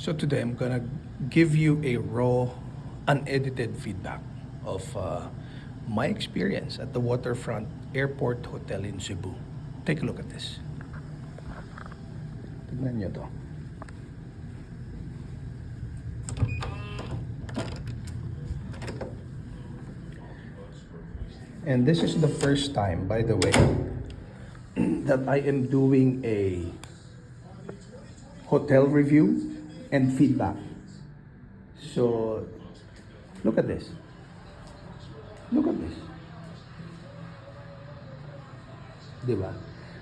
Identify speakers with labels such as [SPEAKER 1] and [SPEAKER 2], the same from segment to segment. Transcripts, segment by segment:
[SPEAKER 1] So today I'm gonna give you a raw, unedited feedback of my experience at the Waterfront Airport Hotel in Cebu. Take a look at this. Tignan nyo to. And this is the first time, by the way, that I am doing a hotel review and feedback. So, look at this. Look at this. Diba?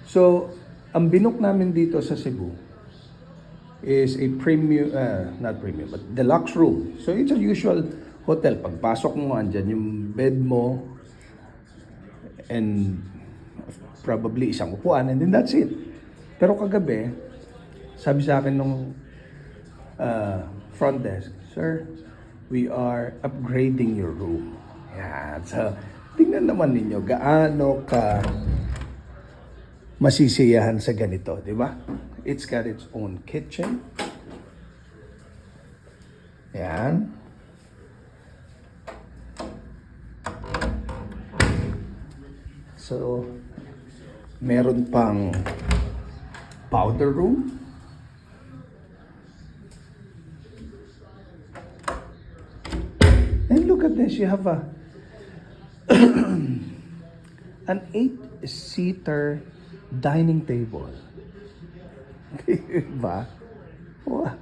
[SPEAKER 1] So, ang binook namin dito sa Cebu is a premium, not premium, but deluxe room. So, it's a usual hotel. Pagpasok mo, andyan yung bed mo, and probably isang upuan, and then that's it. Pero kagabi, sabi sa akin nung front desk, "Sir, we are upgrading your room." Yan. So, tingnan naman ninyo gaano ka masisiyahan sa ganito, di ba? It's got its own kitchen. Yan. So, meron pang powder room. And look at this, you have an 8-seater dining table. Diba? Wow.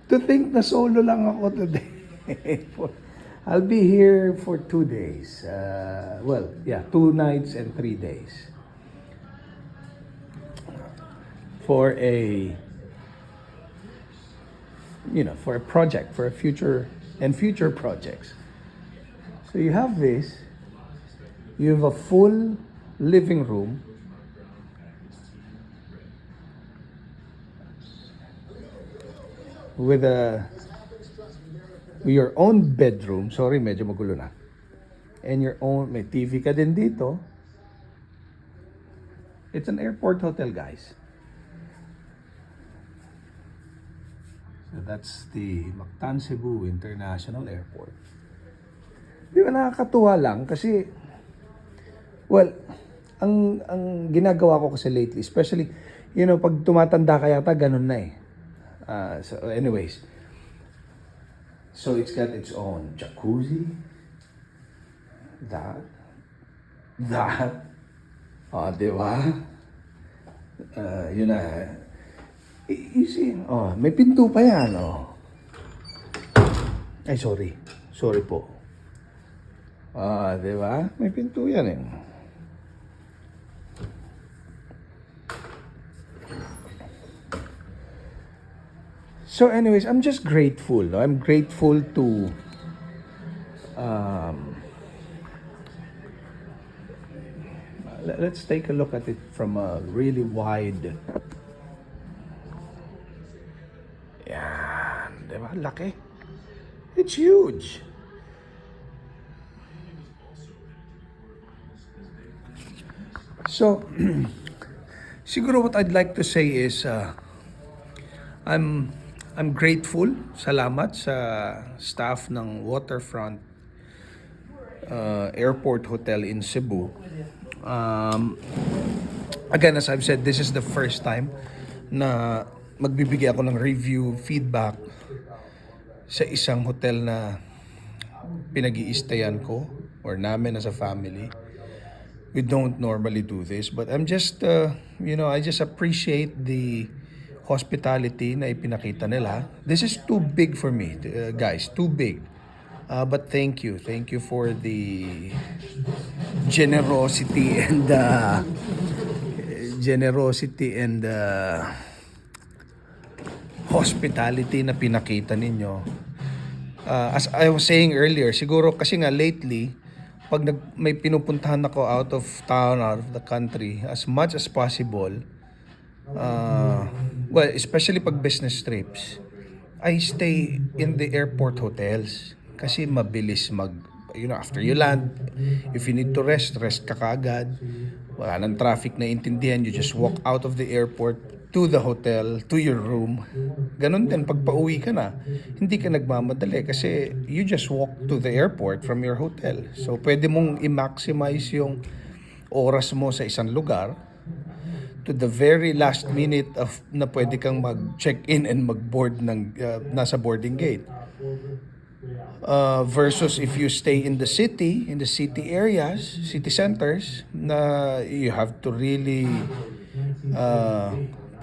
[SPEAKER 1] To think na solo lang ako today. I'll be here for 2 days. 2 nights and 3 days. For a project, for a future projects. So you have this, you have a full living room, with your own bedroom. Sorry, medyo magulo na. And your own, may TV ka din dito. It's an airport hotel, guys. So that's the Mactan Cebu International Airport. Di ba nakakatuwa lang kasi, ang ginagawa ko kasi lately, especially, pag tumatanda ka yata, ganun na eh. So it's got its own jacuzzi, that, di ba? Yun na, you see, may pinto pa yan, Ay, sorry po. Di ba? May pinto yan eh. So anyways, I'm just grateful. No? I'm grateful to let's take a look at it from a really wide. Yan, di ba? Laki. It's huge. So, siguro what I'd like to say is, I'm grateful, salamat sa staff ng Waterfront Airport Hotel in Cebu. Again, as I've said, this is the first time na magbibigay ako ng review, feedback sa isang hotel na pinag-i-stayan ko or namin as a family. We don't normally do this, but I'm just, I just appreciate the hospitality na ipinakita nila. This is too big for me, guys, too big. But thank you for the generosity and hospitality na pinakita ninyo. As I was saying earlier, siguro kasi nga lately, pag may pinupuntahan ako out of town, out of the country, as much as possible, especially pag business trips, I stay in the airport hotels kasi mabilis after you land, if you need to rest ka kaagad. Wala nang traffic na intindihan. You just walk out of the airport, to the hotel, to your room. Ganun din, pag pauwi ka na, hindi ka nagmamadali kasi you just walk to the airport from your hotel. So, pwede mong i-maximize yung oras mo sa isang lugar to the very last minute of na pwede kang mag-check-in and mag-board ng nasa boarding gate. Versus if you stay in the city areas, city centers, na you have to really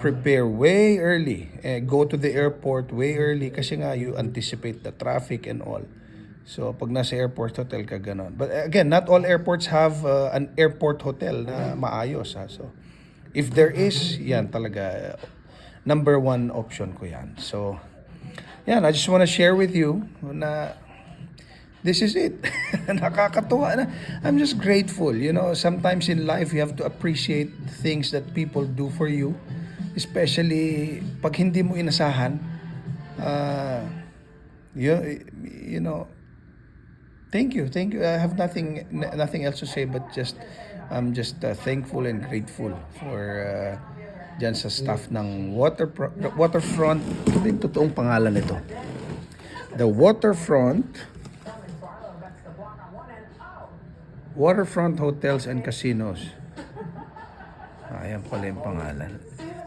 [SPEAKER 1] prepare way early. Go to the airport way early kasi nga you anticipate the traffic and all. So, pag nasa airport hotel ka, ganon. But again, not all airports have an airport hotel na maayos. Ha? So, if there is, yan talaga, number one option ko yan. So, yan, I just want to share with you na this is it. Nakakatuwa na. I'm just grateful. You know, sometimes in life, you have to appreciate things that people do for you. Especially pag hindi mo inasahan. You know, thank you. I have nothing else to say but just I'm just thankful and grateful for dyan sa staff ng Waterfront. Ito yung totoong pangalan nito. The Waterfront Hotels and Casinos. Ayan pala yung pangalan.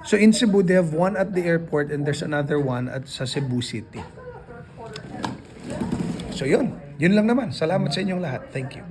[SPEAKER 1] So in Cebu, they have one at the airport and there's another one at sa Cebu City. So yun lang naman. Salamat sa inyong lahat. Thank you.